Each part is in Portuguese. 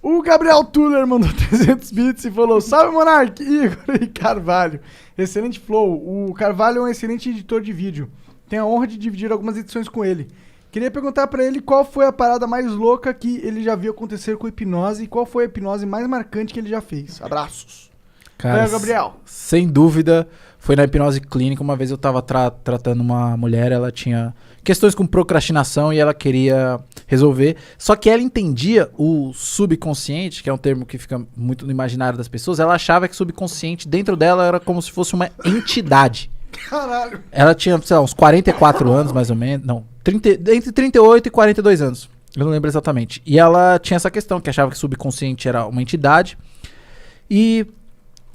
O Gabriel Tuller mandou 300 bits e falou: salve, Monark, Igor e Carvalho. Excelente flow. O Carvalho é um excelente editor de vídeo. Tenho a honra de dividir algumas edições com ele. Queria perguntar pra ele qual foi a parada mais louca que ele já viu acontecer com hipnose e qual foi a hipnose mais marcante que ele já fez. Abraços. Cara, Gabriel. Sem dúvida, foi na hipnose clínica. Uma vez eu tava tratando uma mulher, ela tinha questões com procrastinação e ela queria resolver. Só que ela entendia o subconsciente, que é um termo que fica muito no imaginário das pessoas. Ela achava que o subconsciente dentro dela era como se fosse uma entidade. Caralho. Ela tinha, sei lá, uns 44 anos mais ou menos. Não, entre 38 e 42 anos. Eu não lembro exatamente. E ela tinha essa questão, que achava que o subconsciente era uma entidade. E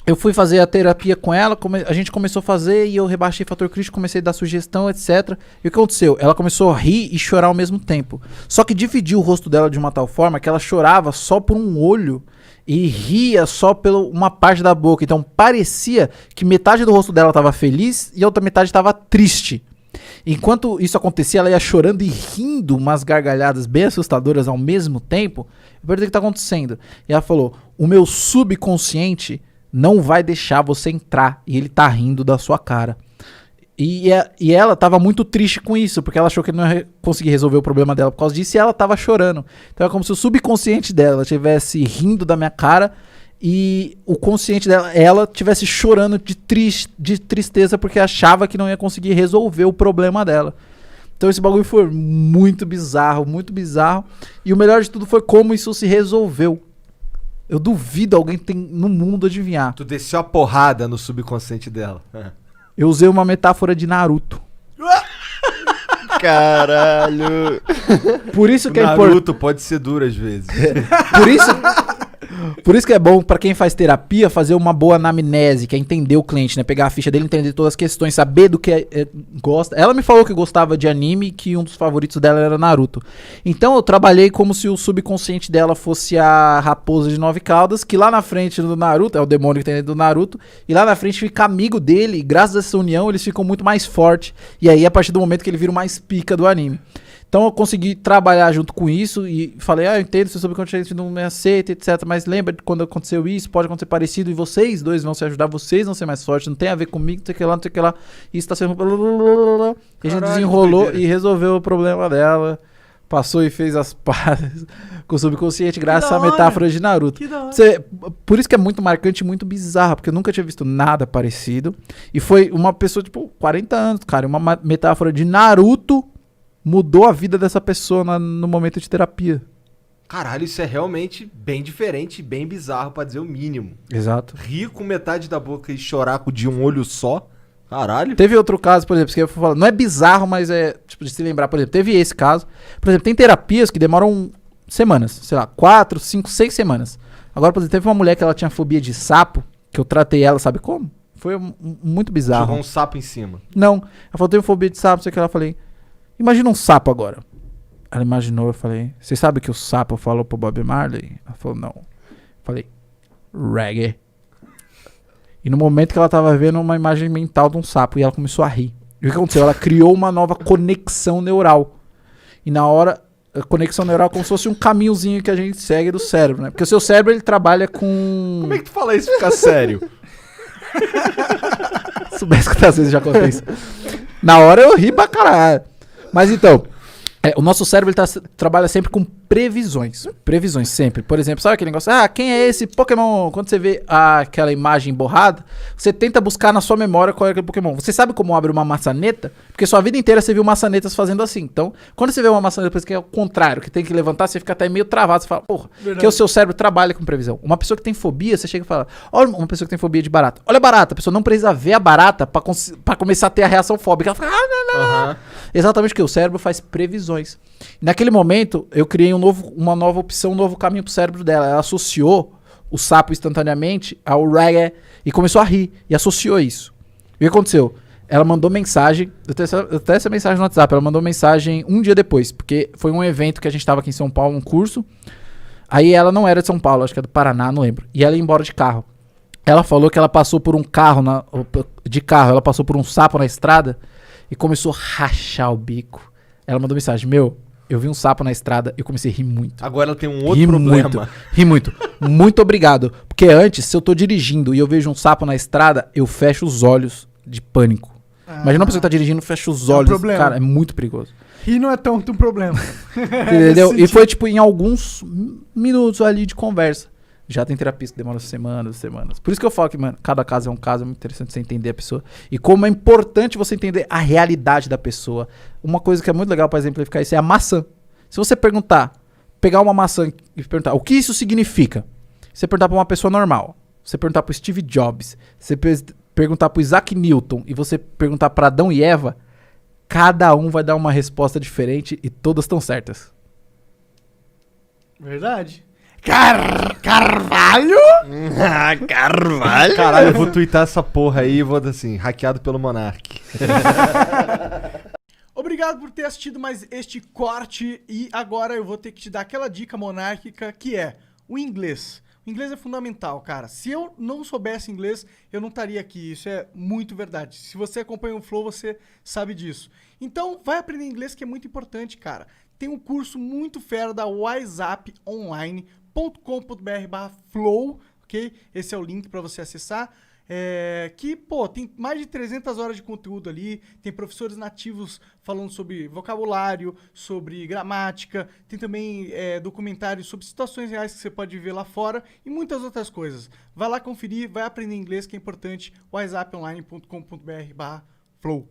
eu fui fazer a terapia com ela, a gente começou a fazer e eu rebaixei fator crítico, comecei a dar sugestão, etc. E o que aconteceu? Ela começou a rir e chorar ao mesmo tempo. Só que dividiu o rosto dela de uma tal forma que ela chorava só por um olho e ria só por uma parte da boca. Então parecia que metade do rosto dela estava feliz e a outra metade estava triste. Enquanto isso acontecia, ela ia chorando e rindo umas gargalhadas bem assustadoras ao mesmo tempo. Eu perguntei o que está acontecendo. E ela falou: o meu subconsciente não vai deixar você entrar e ele tá rindo da sua cara. E ela tava muito triste com isso, porque ela achou que não ia conseguir resolver o problema dela por causa disso e ela tava chorando. Então é como se o subconsciente dela estivesse rindo da minha cara e o consciente dela, ela estivesse chorando de tristeza porque achava que não ia conseguir resolver o problema dela. Então esse bagulho foi muito bizarro, muito bizarro. E o melhor de tudo foi como isso se resolveu. Eu duvido alguém tem no mundo adivinhar. Tu desceu a porrada no subconsciente dela. Eu usei uma metáfora de Naruto. Caralho. Por isso que Naruto pode ser duro às vezes. Por isso que é bom pra quem faz terapia fazer uma boa anamnese, que é entender o cliente, né? Pegar a ficha dele, entender todas as questões, saber do que gosta. Ela me falou que gostava de anime e que um dos favoritos dela era Naruto. Então eu trabalhei como se o subconsciente dela fosse a raposa de 9 caudas, que lá na frente do Naruto, é o demônio que tem dentro do Naruto, e lá na frente fica amigo dele, e graças a essa união eles ficam muito mais fortes. E aí a partir do momento que ele vira o mais pica do anime. Então eu consegui trabalhar junto com isso e falei, eu entendo, seu subconsciente não me aceita, etc. Mas lembra de quando aconteceu isso, pode acontecer parecido e vocês dois vão se ajudar, vocês vão ser mais fortes, não tem a ver comigo, não sei o que lá, não sei o que lá. Isso tá sendo... E a gente desenrolou e resolveu o problema dela. Passou e fez as pazes com o subconsciente graças à metáfora de Naruto. Por isso que é muito marcante e muito bizarro, porque eu nunca tinha visto nada parecido. E foi uma pessoa, tipo, 40 anos, cara, uma metáfora de Naruto mudou a vida dessa pessoa no momento de terapia. Caralho, isso é realmente bem diferente e bem bizarro, pra dizer o mínimo. Exato. Rir com metade da boca e chorar com de um olho só. Caralho. Teve outro caso, por exemplo, que eu vou falar, não é bizarro, mas é, tipo, de se lembrar, por exemplo, teve esse caso. Por exemplo, tem terapias que demoram semanas, sei lá, 4, 5, 6 semanas. Agora, por exemplo, teve uma mulher que ela tinha fobia de sapo, que eu tratei ela, sabe como? Foi muito bizarro. Jogou um sapo em cima. Não, ela falou, tenho fobia de sapo, não sei o que, ela falei, imagina um sapo agora. Ela imaginou, eu falei, você sabe que o sapo falou pro Bob Marley? Ela falou, não. Eu falei, reggae. E no momento que ela tava vendo uma imagem mental de um sapo, e ela começou a rir. E o que aconteceu? Ela criou uma nova conexão neural. E na hora, a conexão neural é como se fosse um caminhozinho que a gente segue do cérebro, né? Porque o seu cérebro, ele trabalha com... Como é que tu fala isso e fica sério? Soubesse quantas vezes já contei isso. Na hora eu ri pra caralho. Mas então, o nosso cérebro ele trabalha sempre com previsões. Previsões, sempre. Por exemplo, sabe aquele negócio? Quem é esse Pokémon? Quando você vê aquela imagem borrada, você tenta buscar na sua memória qual é aquele Pokémon. Você sabe como abre uma maçaneta? Porque sua vida inteira você viu maçanetas fazendo assim. Então, quando você vê uma maçaneta depois que é o contrário, que tem que levantar, você fica até meio travado. Você fala, porra, que o seu cérebro trabalha com previsão. Uma pessoa que tem fobia, você chega e fala, olha uma pessoa que tem fobia de barata. Olha a barata. A pessoa não precisa ver a barata pra começar a ter a reação fóbica. Ela fala, não. Uhum. Exatamente o que o cérebro faz previsões. Naquele momento, eu criei uma nova opção, um novo caminho pro cérebro dela. Ela associou o sapo instantaneamente ao reggae e começou a rir. E associou isso. E o que aconteceu? Ela mandou mensagem, eu tenho essa mensagem no WhatsApp, ela mandou mensagem um dia depois, porque foi um evento que a gente tava aqui em São Paulo, um curso. Aí ela não era de São Paulo, acho que é do Paraná, não lembro. E ela ia embora de carro. Ela falou que ela passou por um carro, ela passou por um sapo na estrada e começou a rachar o bico. Ela mandou mensagem, Eu vi um sapo na estrada e eu comecei a rir muito. Agora ela tem um outro Ri problema. muito, ri muito. Muito obrigado. Porque antes, se eu tô dirigindo e eu vejo um sapo na estrada, eu fecho os olhos de pânico. Imagina uma pessoa que tá dirigindo, fecha os olhos. problema. Cara, é muito perigoso. Rir não é tanto um problema. Entendeu? E foi tipo em alguns minutos ali de conversa. Já tem terapista que demora semanas. Por isso que eu falo que, mano, cada caso é um caso, é muito interessante você entender a pessoa. E como é importante você entender a realidade da pessoa. Uma coisa que é muito legal pra exemplificar isso é a maçã. Se você pegar uma maçã e perguntar o que isso significa, você perguntar pra uma pessoa normal, você perguntar pro Steve Jobs, você perguntar pro Isaac Newton e você perguntar pra Adão e Eva, cada um vai dar uma resposta diferente e todas estão certas. Verdade. Carvalho? Carvalho? Caralho, eu vou twittar essa porra aí e vou assim, hackeado pelo Monark. Obrigado por ter assistido mais este corte e agora eu vou ter que te dar aquela dica monárquica que é o inglês. O inglês é fundamental, cara. Se eu não soubesse inglês, eu não estaria aqui. Isso é muito verdade. Se você acompanha o Flow, você sabe disso. Então, vai aprender inglês que é muito importante, cara. Tem um curso muito fera da wiseuponline.com.br/flow, ok? Esse é o link para você acessar. Que, pô, tem mais de 300 horas de conteúdo ali, tem professores nativos falando sobre vocabulário, sobre gramática, tem também documentários sobre situações reais que você pode ver lá fora e muitas outras coisas. Vai lá conferir, vai aprender inglês que é importante, wiseuponline.com.br/flow.